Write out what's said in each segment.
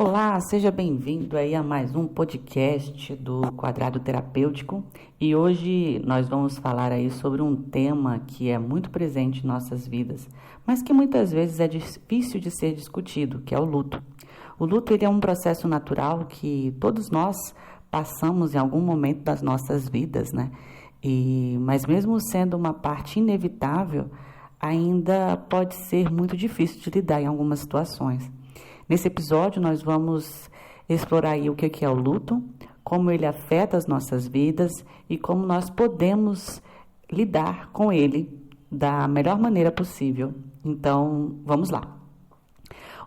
Olá, seja bem-vindo aí a mais um podcast do Quadrado Terapêutico e hoje nós vamos falar aí sobre um tema que é muito presente em nossas vidas, mas que muitas vezes é difícil de ser discutido, que é o luto. O luto ele é um processo natural que todos nós passamos em algum momento das nossas vidas, né? Mas mesmo sendo uma parte inevitável, ainda pode ser muito difícil de lidar em algumas situações. Nesse episódio, nós vamos explorar aí o que é o luto, como ele afeta as nossas vidas e como nós podemos lidar com ele da melhor maneira possível. Então, vamos lá.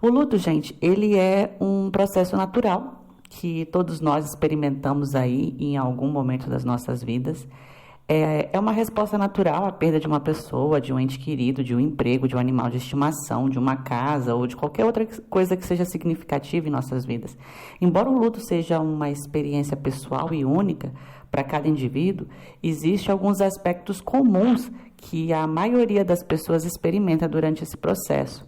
O luto, gente, ele é um processo natural que todos nós experimentamos aí em algum momento das nossas vidas. É uma resposta natural à perda de uma pessoa, de um ente querido, de um emprego, de um animal de estimação, de uma casa ou de qualquer outra coisa que seja significativa em nossas vidas. Embora o luto seja uma experiência pessoal e única para cada indivíduo, existem alguns aspectos comuns que a maioria das pessoas experimenta durante esse processo.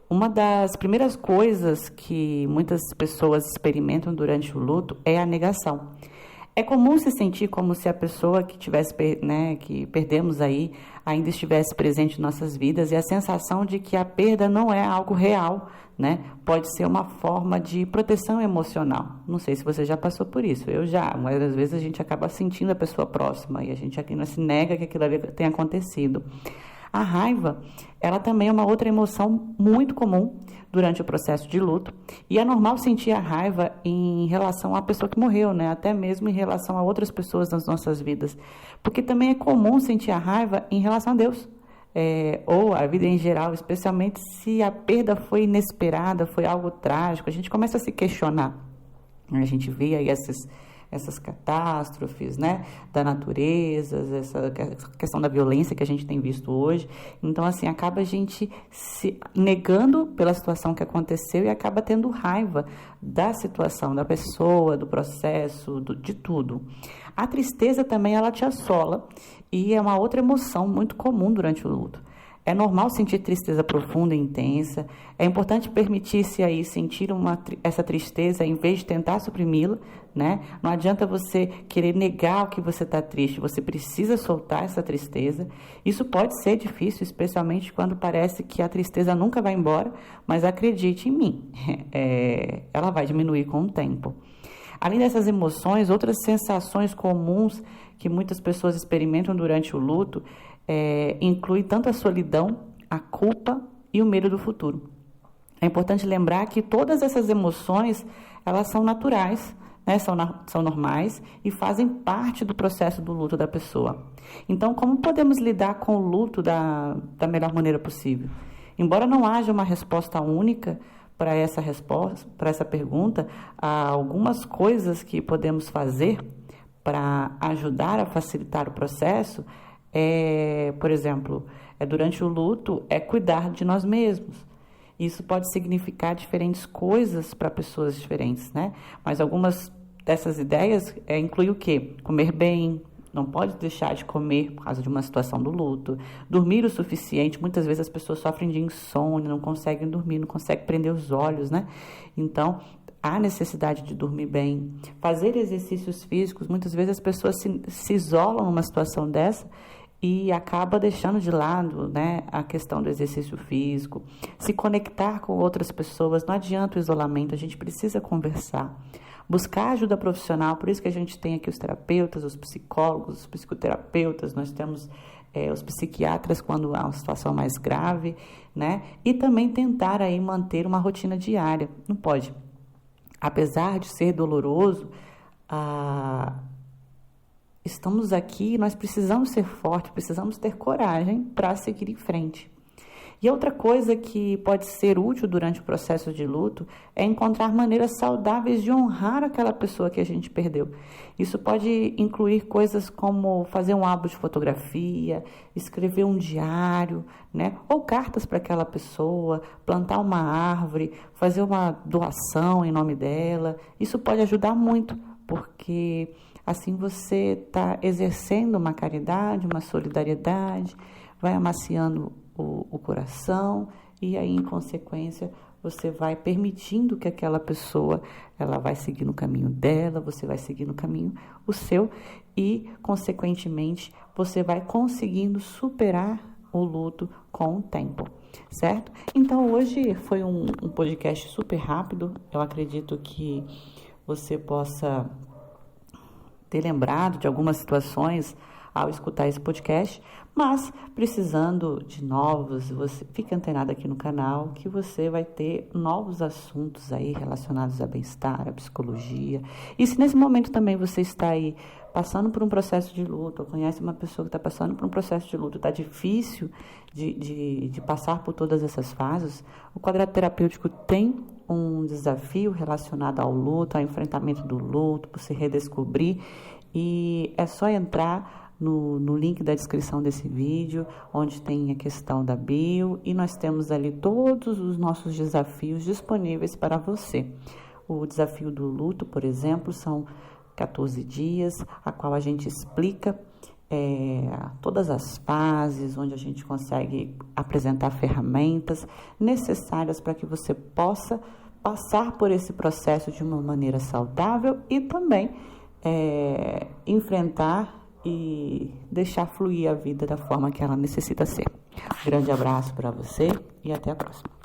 Uma das primeiras coisas que muitas pessoas experimentam durante o luto é a negação. É comum se sentir como se a pessoa que que perdemos aí ainda estivesse presente em nossas vidas e a sensação de que a perda não é algo real, né? Pode ser uma forma de proteção emocional. Não sei se você já passou por isso, eu já, mas às vezes a gente acaba sentindo a pessoa próxima e a gente aqui não se nega que aquilo ali tenha acontecido. A raiva, ela também é uma outra emoção muito comum durante o processo de luto e é normal sentir a raiva em relação à pessoa que morreu, né? Até mesmo em relação a outras pessoas nas nossas vidas, porque também é comum sentir a raiva em relação a Deus, ou a vida em geral, especialmente se a perda foi inesperada, foi algo trágico, a gente começa a se questionar, a gente vê aí essas catástrofes, né, da natureza, essa questão da violência que a gente tem visto hoje. Então, assim, acaba a gente se negando pela situação que aconteceu e acaba tendo raiva da situação, da pessoa, do processo, de tudo. A tristeza também, ela te assola e é uma outra emoção muito comum durante o luto. É normal sentir tristeza profunda e intensa. É importante permitir-se aí sentir essa tristeza em vez de tentar suprimi-la, né? Não adianta você querer negar o que você está triste. Você precisa soltar essa tristeza. Isso pode ser difícil, especialmente quando parece que a tristeza nunca vai embora. Mas acredite em mim, ela vai diminuir com o tempo. Além dessas emoções, outras sensações comuns que muitas pessoas experimentam durante o luto inclui tanto a solidão, a culpa e o medo do futuro. É importante lembrar que todas essas emoções, elas são naturais, né? São normais e fazem parte do processo do luto da pessoa. Então, como podemos lidar com o luto da melhor maneira possível? Embora não haja uma resposta única para essa pergunta, há algumas coisas que podemos fazer para ajudar a facilitar o processo. Por exemplo, durante o luto, cuidar de nós mesmos. Isso pode significar diferentes coisas para pessoas diferentes, né? Mas algumas dessas ideias incluem o quê? Comer bem, não pode deixar de comer por causa de uma situação do luto. Dormir o suficiente, muitas vezes as pessoas sofrem de insônia, não conseguem dormir, não conseguem prender os olhos, né? Então, há necessidade de dormir bem. Fazer exercícios físicos, muitas vezes as pessoas se isolam numa situação dessa e acaba deixando de lado, né, a questão do exercício físico. Se conectar com outras pessoas, não adianta o isolamento, a gente precisa conversar. Buscar ajuda profissional, por isso que a gente tem aqui os terapeutas, os psicólogos, os psicoterapeutas, nós temos os psiquiatras quando há uma situação mais grave, né? E também tentar aí manter uma rotina diária, não pode. Apesar de ser doloroso, estamos aqui, nós precisamos ser fortes, precisamos ter coragem para seguir em frente. E outra coisa que pode ser útil durante o processo de luto é encontrar maneiras saudáveis de honrar aquela pessoa que a gente perdeu. Isso pode incluir coisas como fazer um álbum de fotografia, escrever um diário, né? Ou cartas para aquela pessoa, plantar uma árvore, fazer uma doação em nome dela. Isso pode ajudar muito, porque assim você está exercendo uma caridade, uma solidariedade, vai amaciando o coração e aí, em consequência, você vai permitindo que aquela pessoa, ela vai seguir no caminho dela, você vai seguir no caminho o seu e, consequentemente, você vai conseguindo superar o luto com o tempo, certo? Então, hoje foi um podcast super rápido. Eu acredito que você possa ter lembrado de algumas situações ao escutar esse podcast, mas precisando de novos, você fica antenado aqui no canal que você vai ter novos assuntos aí relacionados a bem-estar, a psicologia. E se nesse momento também você está aí passando por um processo de luto, ou conhece uma pessoa que está passando por um processo de luto, está difícil de passar por todas essas fases, o quadrado terapêutico tem um desafio relacionado ao luto, ao enfrentamento do luto, para se redescobrir, e é só entrar no link da descrição desse vídeo, onde tem a questão da bio, e nós temos ali todos os nossos desafios disponíveis para você. O desafio do luto, por exemplo, são 14 dias, a qual a gente explica todas as fases, onde a gente consegue apresentar ferramentas necessárias para que você possa passar por esse processo de uma maneira saudável e também enfrentar e deixar fluir a vida da forma que ela necessita ser. Um grande abraço para você e até a próxima.